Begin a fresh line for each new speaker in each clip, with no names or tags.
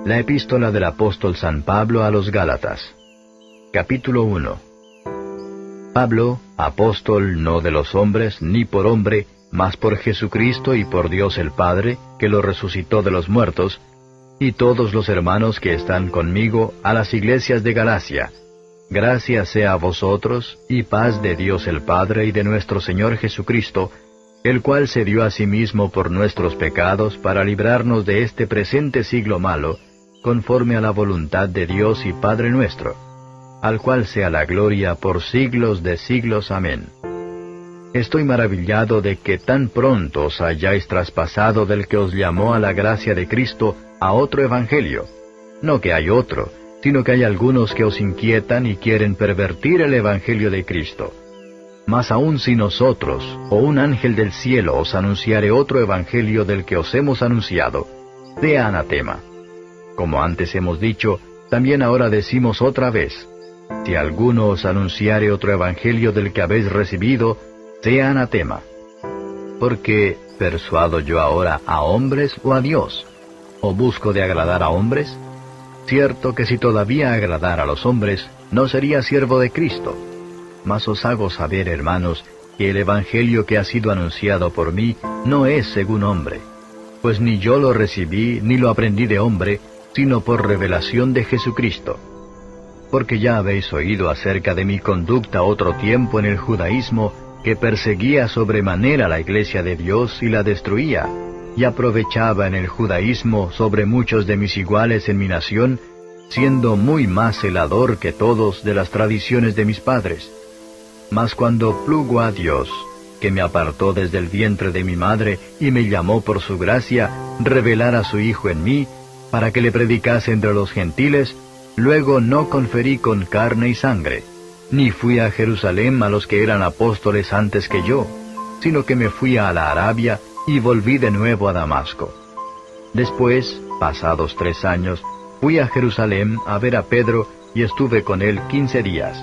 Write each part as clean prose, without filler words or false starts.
La epístola del apóstol San Pablo a los Gálatas. Capítulo 1. Pablo, apóstol no de los hombres, ni por hombre, mas por Jesucristo y por Dios el Padre, que lo resucitó de los muertos, y todos los hermanos que están conmigo a las iglesias de Galacia. Gracia sea a vosotros, y paz de Dios el Padre y de nuestro Señor Jesucristo, el cual se dio a sí mismo por nuestros pecados para librarnos de este presente siglo malo, conforme a la voluntad de Dios y Padre nuestro, al cual sea la gloria por siglos de siglos. Amén. Estoy maravillado de que tan pronto os hayáis traspasado del que os llamó a la gracia de Cristo a otro evangelio. No que hay otro, sino que hay algunos que os inquietan y quieren pervertir el evangelio de Cristo. Mas aun si nosotros, o un ángel del cielo, os anunciare otro evangelio del que os hemos anunciado, sea anatema. Como antes hemos dicho, también ahora decimos otra vez: si alguno os anunciare otro evangelio del que habéis recibido, sea anatema. Porque, ¿persuado yo ahora a hombres o a Dios? ¿O busco de agradar a hombres? Cierto que si todavía agradara a los hombres, no sería siervo de Cristo. Mas os hago saber, hermanos, que el evangelio que ha sido anunciado por mí no es según hombre. Pues ni yo lo recibí ni lo aprendí de hombre, sino por revelación de Jesucristo. Porque ya habéis oído acerca de mi conducta otro tiempo en el judaísmo, que perseguía sobremanera la iglesia de Dios y la destruía, y aprovechaba en el judaísmo sobre muchos de mis iguales en mi nación, siendo muy más celador que todos de las tradiciones de mis padres. Mas cuando plugo a Dios, que me apartó desde el vientre de mi madre y me llamó por su gracia, revelar a su Hijo en mí, para que le predicase entre los gentiles, luego no conferí con carne y sangre, ni fui a Jerusalén a los que eran apóstoles antes que yo, sino que me fui a la Arabia y volví de nuevo a Damasco. Después, pasados 3 años, fui a Jerusalén a ver a Pedro y estuve con él 15 días.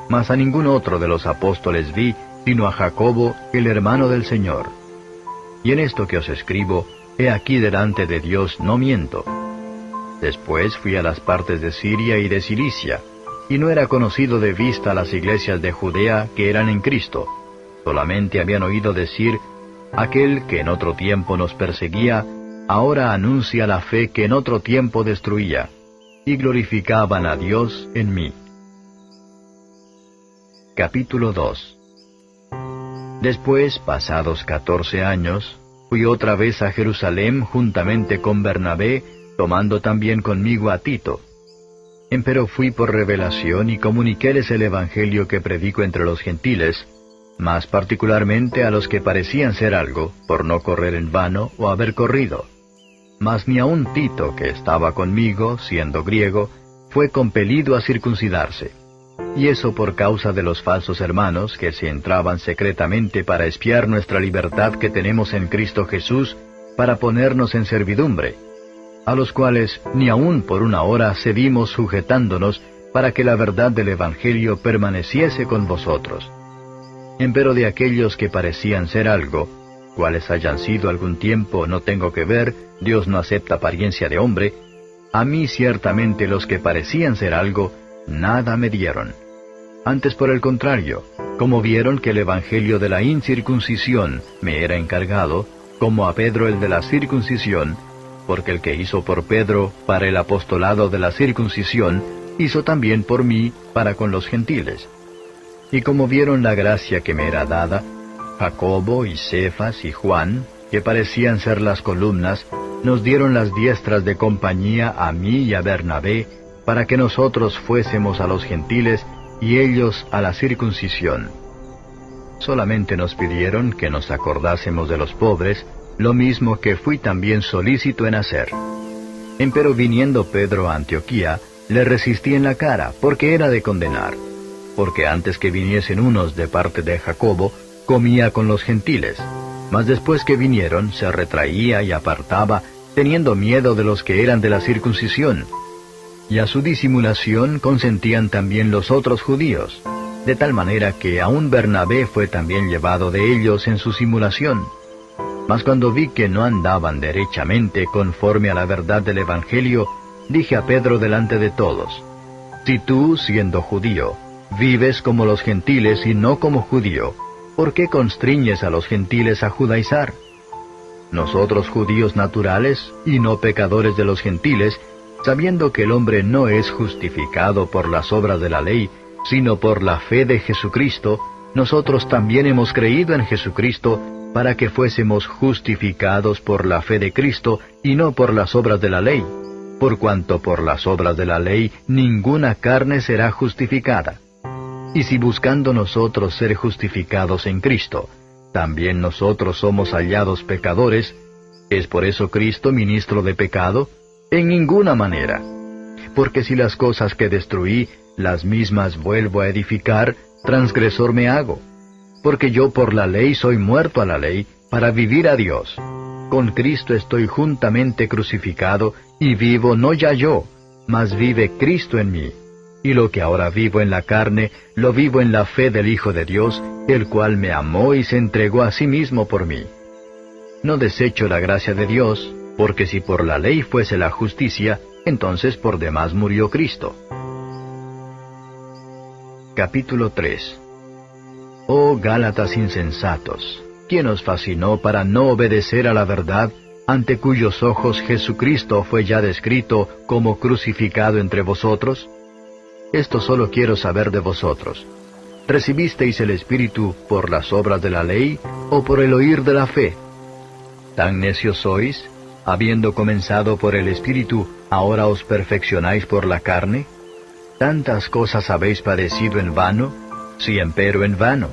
Mas a ningún otro de los apóstoles vi, sino a Jacobo, el hermano del Señor. Y en esto que os escribo, he aquí delante de Dios no miento. Después fui a las partes de Siria y de Cilicia, y no era conocido de vista las iglesias de Judea que eran en Cristo. Solamente habían oído decir: aquel que en otro tiempo nos perseguía, ahora anuncia la fe que en otro tiempo destruía, y glorificaban a Dios en mí. Capítulo 2. Después, pasados 14 años, fui otra vez a Jerusalén juntamente con Bernabé, tomando también conmigo a Tito. Empero fui por revelación y comuniquéles el evangelio que predico entre los gentiles, más particularmente a los que parecían ser algo, por no correr en vano o haber corrido. Mas ni aun Tito, que estaba conmigo, siendo griego, fue compelido a circuncidarse. Y eso por causa de los falsos hermanos que se entraban secretamente para espiar nuestra libertad que tenemos en Cristo Jesús, para ponernos en servidumbre, a los cuales ni aun por una hora cedimos sujetándonos para que la verdad del Evangelio permaneciese con vosotros. Empero de aquellos que parecían ser algo, cuales hayan sido algún tiempo no tengo que ver, Dios no acepta apariencia de hombre, a mí ciertamente los que parecían ser algo, nada me dieron. Antes por el contrario, como vieron que el evangelio de la incircuncisión me era encargado, como a Pedro el de la circuncisión, porque el que hizo por Pedro para el apostolado de la circuncisión, hizo también por mí para con los gentiles. Y como vieron la gracia que me era dada, Jacobo y Cefas y Juan, que parecían ser las columnas, nos dieron las diestras de compañía a mí y a Bernabé, para que nosotros fuésemos a los gentiles y ellos a la circuncisión. Solamente nos pidieron que nos acordásemos de los pobres, lo mismo que fui también solícito en hacer. Empero viniendo Pedro a Antioquía, le resistí en la cara, porque era de condenar. Porque antes que viniesen unos de parte de Jacobo, comía con los gentiles. Mas después que vinieron, se retraía y apartaba, teniendo miedo de los que eran de la circuncisión. Y a su disimulación consentían también los otros judíos, de tal manera que aun Bernabé fue también llevado de ellos en su simulación. Mas cuando vi que no andaban derechamente conforme a la verdad del Evangelio, dije a Pedro delante de todos: si tú, siendo judío, vives como los gentiles y no como judío, ¿por qué constriñes a los gentiles a judaizar? Nosotros judíos naturales, y no pecadores de los gentiles, sabiendo que el hombre no es justificado por las obras de la ley, sino por la fe de Jesucristo, nosotros también hemos creído en Jesucristo, para que fuésemos justificados por la fe de Cristo, y no por las obras de la ley, por cuanto por las obras de la ley ninguna carne será justificada. Y si buscando nosotros ser justificados en Cristo, también nosotros somos hallados pecadores, ¿es por eso Cristo ministro de pecado? En ninguna manera. Porque si las cosas que destruí, las mismas vuelvo a edificar, transgresor me hago. Porque yo por la ley soy muerto a la ley, para vivir a Dios. Con Cristo estoy juntamente crucificado, y vivo no ya yo, mas vive Cristo en mí. Y lo que ahora vivo en la carne, lo vivo en la fe del Hijo de Dios, el cual me amó y se entregó a sí mismo por mí. No desecho la gracia de Dios, porque si por la ley fuese la justicia, entonces por demás murió Cristo. Capítulo 3. Oh Gálatas insensatos, ¿quién os fascinó para no obedecer a la verdad, ante cuyos ojos Jesucristo fue ya descrito como crucificado entre vosotros? Esto solo quiero saber de vosotros. ¿Recibisteis el Espíritu por las obras de la ley, o por el oír de la fe? ¿Tan necios sois? Habiendo comenzado por el Espíritu, ¿ahora os perfeccionáis por la carne? ¿Tantas cosas habéis padecido en vano? Sí, empero en vano.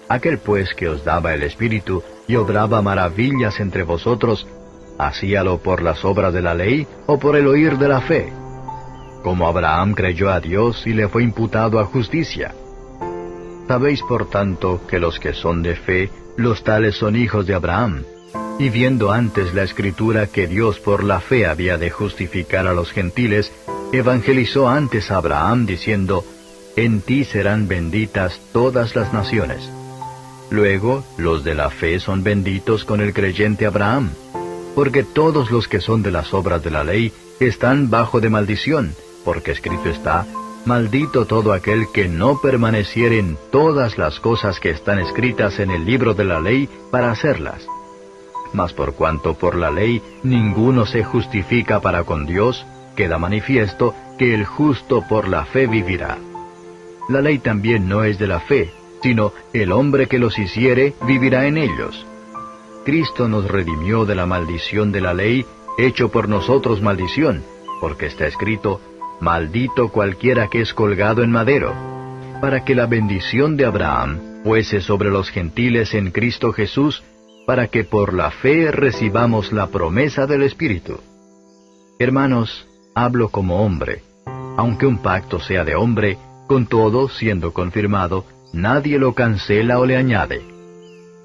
Aquel pues que os daba el Espíritu, y obraba maravillas entre vosotros, ¿hacíalo por las obras de la ley, o por el oír de la fe? Como Abraham creyó a Dios, y le fue imputado a justicia. Sabéis por tanto que los que son de fe, los tales son hijos de Abraham. Y viendo antes la Escritura que Dios por la fe había de justificar a los gentiles, evangelizó antes a Abraham diciendo: en ti serán benditas todas las naciones. Luego, los de la fe son benditos con el creyente Abraham, porque todos los que son de las obras de la ley están bajo de maldición, porque escrito está: maldito todo aquel que no permaneciere en todas las cosas que están escritas en el libro de la ley para hacerlas. Mas por cuanto por la ley ninguno se justifica para con Dios, queda manifiesto que el justo por la fe vivirá. La ley también no es de la fe, sino el hombre que los hiciere vivirá en ellos. Cristo nos redimió de la maldición de la ley, hecho por nosotros maldición, porque está escrito: maldito cualquiera que es colgado en madero, para que la bendición de Abraham fuese sobre los gentiles en Cristo Jesús, para que por la fe recibamos la promesa del Espíritu. Hermanos, hablo como hombre. Aunque un pacto sea de hombre, con todo, siendo confirmado, nadie lo cancela o le añade.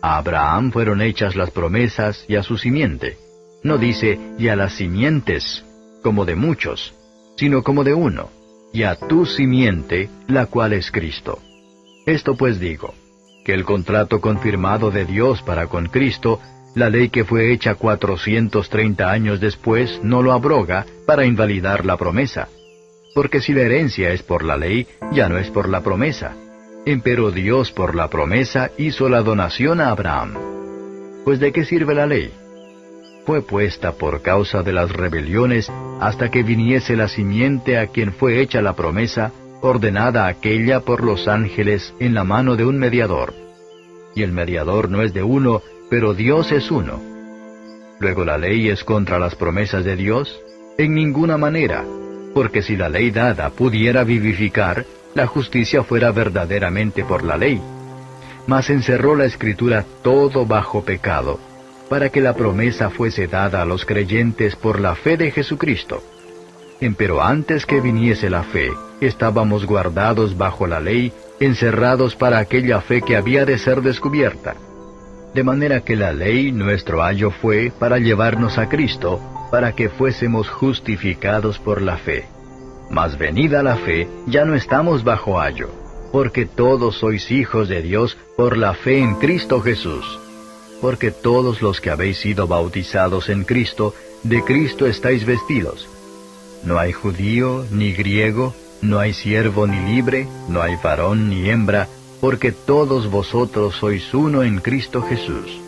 A Abraham fueron hechas las promesas y a su simiente. No dice: y a las simientes, como de muchos, sino como de uno, y a tu simiente, la cual es Cristo. Esto pues digo, que el contrato confirmado de Dios para con Cristo, la ley que fue hecha 430 años después, no lo abroga para invalidar la promesa. Porque si la herencia es por la ley, ya no es por la promesa. Empero Dios por la promesa hizo la donación a Abraham. Pues ¿de qué sirve la ley? Fue puesta por causa de las rebeliones hasta que viniese la simiente a quien fue hecha la promesa, ordenada aquella por los ángeles en la mano de un mediador. Y el mediador no es de uno, pero Dios es uno. Luego, ¿la ley es contra las promesas de Dios? En ninguna manera, porque si la ley dada pudiera vivificar, la justicia fuera verdaderamente por la ley. Mas encerró la Escritura todo bajo pecado, para que la promesa fuese dada a los creyentes por la fe de Jesucristo. Empero antes que viniese la fe, estábamos guardados bajo la ley, encerrados para aquella fe que había de ser descubierta. De manera que la ley, nuestro ayo, fue para llevarnos a Cristo, para que fuésemos justificados por la fe. Mas venida la fe, ya no estamos bajo ayo, porque todos sois hijos de Dios por la fe en Cristo Jesús. Porque todos los que habéis sido bautizados en Cristo, de Cristo estáis vestidos. no hay judío ni griego, no hay siervo ni libre, no hay varón ni hembra, porque todos vosotros sois uno en Cristo Jesús.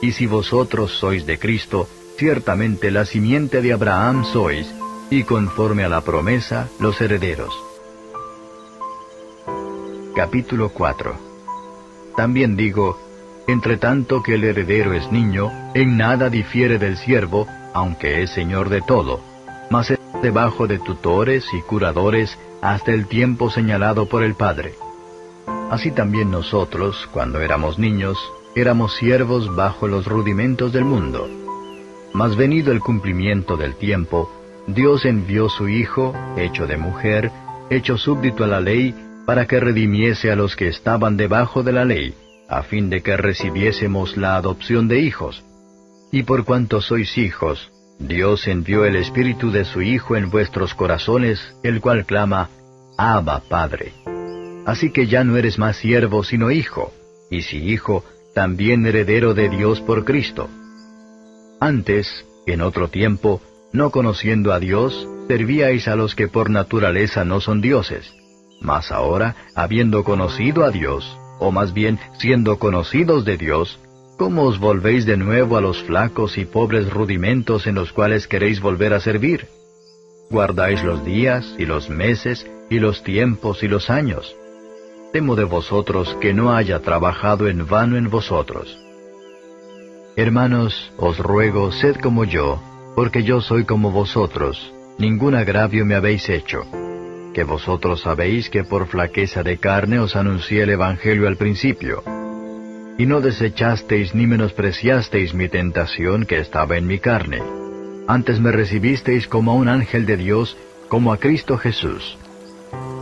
Y si vosotros sois de Cristo, ciertamente la simiente de Abraham sois, y conforme a la promesa, los herederos. Capítulo 4. También digo, entre tanto que el heredero es niño, en nada difiere del siervo, aunque es señor de todo, mas es debajo de tutores y curadores hasta el tiempo señalado por el Padre. Así también nosotros, cuando éramos niños, éramos siervos bajo los rudimentos del mundo. Mas venido el cumplimiento del tiempo, Dios envió su Hijo, hecho de mujer, hecho súbdito a la ley, para que redimiese a los que estaban debajo de la ley, a fin de que recibiésemos la adopción de hijos. Y por cuanto sois hijos, Dios envió el Espíritu de su Hijo en vuestros corazones, el cual clama, Abba, Padre. Así que ya no eres más siervo sino hijo, y si hijo, también heredero de Dios por Cristo. Antes, en otro tiempo, no conociendo a Dios, servíais a los que por naturaleza no son dioses. Mas ahora, habiendo conocido a Dios, o más bien siendo conocidos de Dios, ¿cómo os volvéis de nuevo a los flacos y pobres rudimentos en los cuales queréis volver a servir? Guardáis los días, y los meses, y los tiempos, y los años. Temo de vosotros que no haya trabajado en vano en vosotros. Hermanos, os ruego, sed como yo, porque yo soy como vosotros, ningún agravio me habéis hecho. Que vosotros sabéis que por flaqueza de carne os anuncié el Evangelio al principio. Y no desechasteis ni menospreciasteis mi tentación que estaba en mi carne. Antes me recibisteis como a un ángel de Dios, como a Cristo Jesús.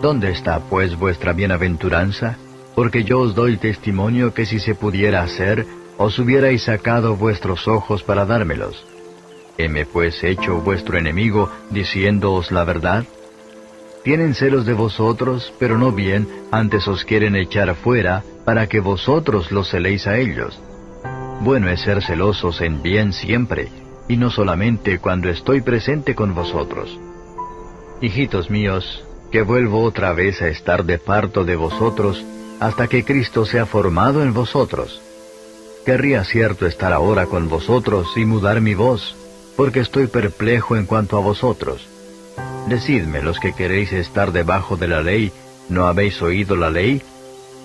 ¿Dónde está, pues, vuestra bienaventuranza? Porque yo os doy testimonio que si se pudiera hacer, os hubierais sacado vuestros ojos para dármelos. ¿Heme pues hecho vuestro enemigo, diciéndoos la verdad? Tienen celos de vosotros, pero no bien, antes os quieren echar fuera, para que vosotros los celéis a ellos. Bueno es ser celosos en bien siempre, y no solamente cuando estoy presente con vosotros. Hijitos míos, que vuelvo otra vez a estar de parto de vosotros, hasta que Cristo sea formado en vosotros. Querría cierto estar ahora con vosotros y mudar mi voz, porque estoy perplejo en cuanto a vosotros. Decidme, los que queréis estar debajo de la ley, ¿no habéis oído la ley?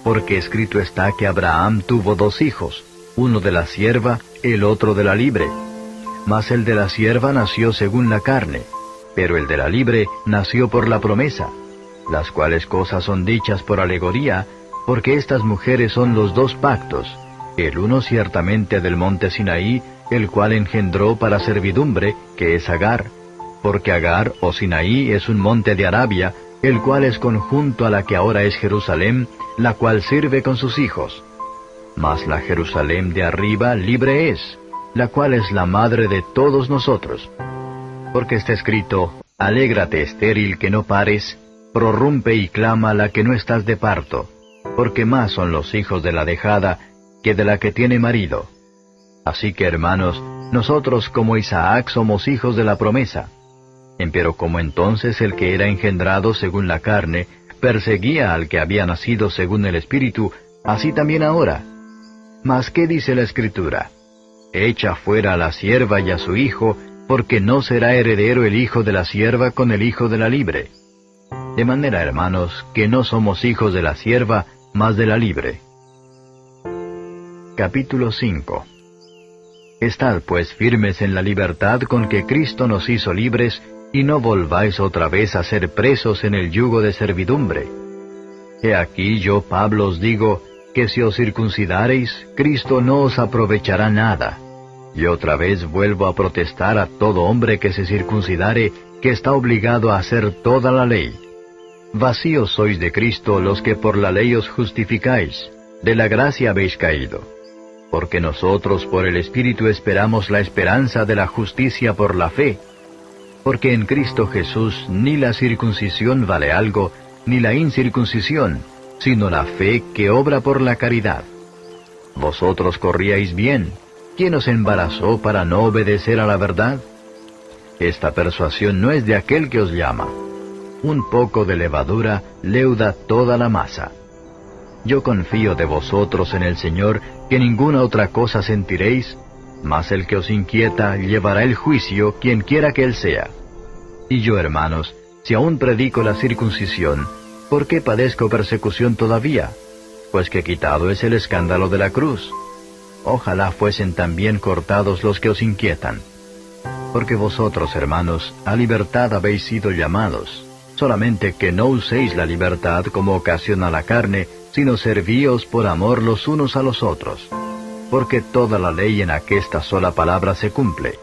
Porque escrito está que Abraham tuvo 2 hijos, uno de la sierva, el otro de la libre. Mas el de la sierva nació según la carne, pero el de la libre nació por la promesa, las cuales cosas son dichas por alegoría, porque estas mujeres son los 2 pactos, el uno ciertamente del monte Sinaí, el cual engendró para servidumbre, que es Agar, porque Agar o Sinaí es un monte de Arabia, el cual es conjunto a la que ahora es Jerusalén, la cual sirve con sus hijos. Mas la Jerusalén de arriba libre es, la cual es la madre de todos nosotros. Porque está escrito, alégrate estéril que no pares, prorrumpe y clama la que no estás de parto, porque más son los hijos de la dejada que de la que tiene marido. Así que hermanos, nosotros como Isaac somos hijos de la promesa. Empero como entonces el que era engendrado según la carne, perseguía al que había nacido según el Espíritu, así también ahora. Mas ¿qué dice la Escritura? Echa fuera a la sierva y a su hijo, porque no será heredero el hijo de la sierva con el hijo de la libre. De manera, hermanos, que no somos hijos de la sierva, mas de la libre. Capítulo 5. Estad pues firmes en la libertad con que Cristo nos hizo libres, y no volváis otra vez a ser presos en el yugo de servidumbre. He aquí yo, Pablo, os digo, que si os circuncidareis, Cristo no os aprovechará nada. Y otra vez vuelvo a protestar a todo hombre que se circuncidare, que está obligado a hacer toda la ley. Vacíos sois de Cristo los que por la ley os justificáis, de la gracia habéis caído. Porque nosotros por el Espíritu esperamos la esperanza de la justicia por la fe. Porque en Cristo Jesús ni la circuncisión vale algo, ni la incircuncisión, sino la fe que obra por la caridad. Vosotros corríais bien. ¿Quién os embarazó para no obedecer a la verdad? Esta persuasión no es de aquel que os llama. Un poco de levadura leuda toda la masa. Yo confío de vosotros en el Señor, que ninguna otra cosa sentiréis, mas el que os inquieta llevará el juicio, quien quiera que él sea. Y yo, hermanos, si aún predico la circuncisión, ¿por qué padezco persecución todavía? Pues que quitado es el escándalo de la cruz. Ojalá fuesen también cortados los que os inquietan. Porque vosotros, hermanos, a libertad habéis sido llamados, solamente que no uséis la libertad como ocasión a la carne, sino servíos por amor los unos a los otros. Porque toda la ley en aquesta sola palabra se cumple: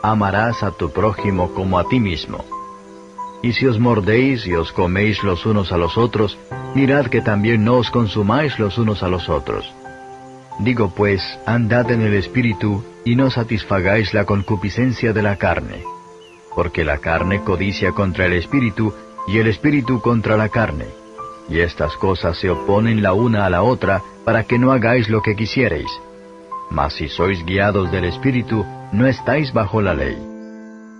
amarás a tu prójimo como a ti mismo. Y si os mordéis y os coméis los unos a los otros, mirad que también no os consumáis los unos a los otros. Digo pues, andad en el Espíritu, y no satisfagáis la concupiscencia de la carne. Porque la carne codicia contra el Espíritu, y el Espíritu contra la carne. Y estas cosas se oponen la una a la otra, para que no hagáis lo que quisiereis. Mas si sois guiados del Espíritu, no estáis bajo la ley.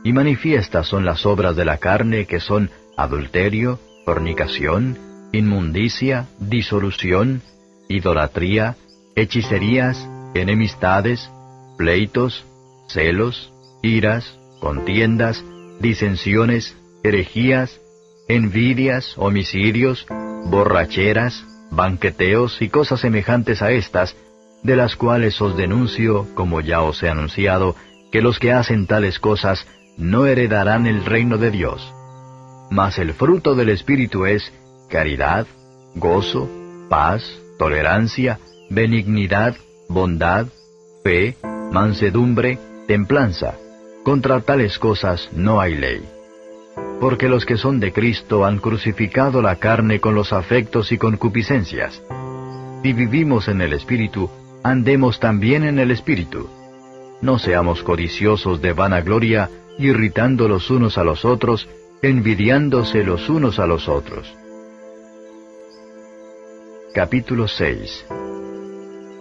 Y manifiestas son las obras de la carne, que son adulterio, fornicación, inmundicia, disolución, idolatría, hechicerías, enemistades, pleitos, celos, iras, contiendas, disensiones, herejías, envidias, homicidios, borracheras, banqueteos y cosas semejantes a estas, de las cuales os denuncio, como ya os he anunciado, que los que hacen tales cosas no heredarán el reino de Dios. Mas el fruto del Espíritu es caridad, gozo, paz, tolerancia, benignidad, bondad, fe, mansedumbre, templanza. Contra tales cosas no hay ley. Porque los que son de Cristo han crucificado la carne con los afectos y concupiscencias. Si vivimos en el Espíritu, andemos también en el Espíritu. No seamos codiciosos de vanagloria, irritando los unos a los otros, envidiándose los unos a los otros. Capítulo 6.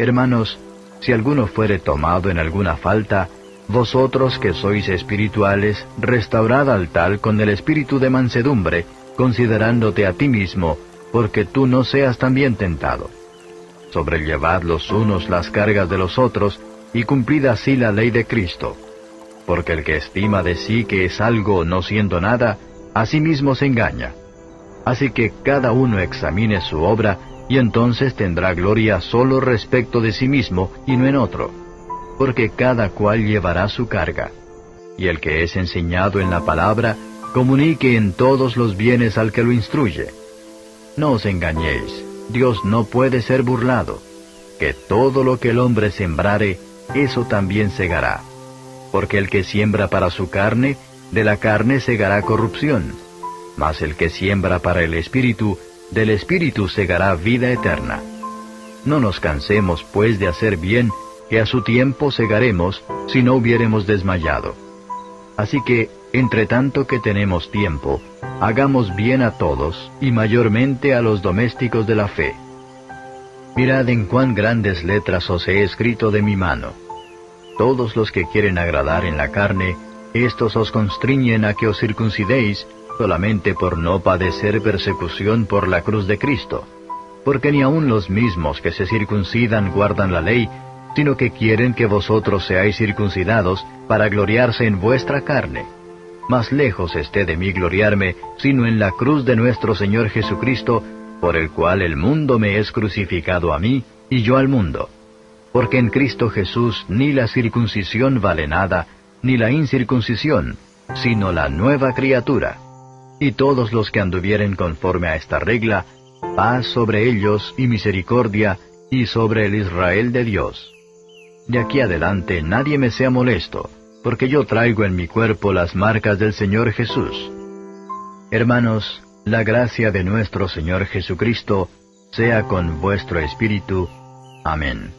Hermanos, si alguno fuere tomado en alguna falta, vosotros que sois espirituales, restaurad al tal con el espíritu de mansedumbre, considerándote a ti mismo, porque tú no seas también tentado. Sobrellevad los unos las cargas de los otros, y cumplid así la ley de Cristo. Porque el que estima de sí que es algo no siendo nada, a sí mismo se engaña. Así que cada uno examine su obra, y entonces tendrá gloria solo respecto de sí mismo, y no en otro. Porque cada cual llevará su carga. Y el que es enseñado en la palabra, comunique en todos los bienes al que lo instruye. No os engañéis, Dios no puede ser burlado, que todo lo que el hombre sembrare, eso también segará. Porque el que siembra para su carne, de la carne segará corrupción. Mas el que siembra para el Espíritu, del Espíritu segará vida eterna. No nos cansemos, pues, de hacer bien, que a su tiempo segaremos, si no hubiéremos desmayado. Así que, entre tanto que tenemos tiempo, hagamos bien a todos, y mayormente a los domésticos de la fe. Mirad en cuán grandes letras os he escrito de mi mano. Todos los que quieren agradar en la carne, éstos os constriñen a que os circuncidéis, solamente por no padecer persecución por la cruz de Cristo. Porque ni aun los mismos que se circuncidan guardan la ley, sino que quieren que vosotros seáis circuncidados, para gloriarse en vuestra carne. Mas lejos esté de mí gloriarme, sino en la cruz de nuestro Señor Jesucristo, por el cual el mundo me es crucificado a mí, y yo al mundo. Porque en Cristo Jesús ni la circuncisión vale nada, ni la incircuncisión, sino la nueva criatura. Y todos los que anduvieren conforme a esta regla, paz sobre ellos y misericordia, y sobre el Israel de Dios. De aquí adelante nadie me sea molesto, porque yo traigo en mi cuerpo las marcas del Señor Jesús. Hermanos, la gracia de nuestro Señor Jesucristo sea con vuestro espíritu. Amén.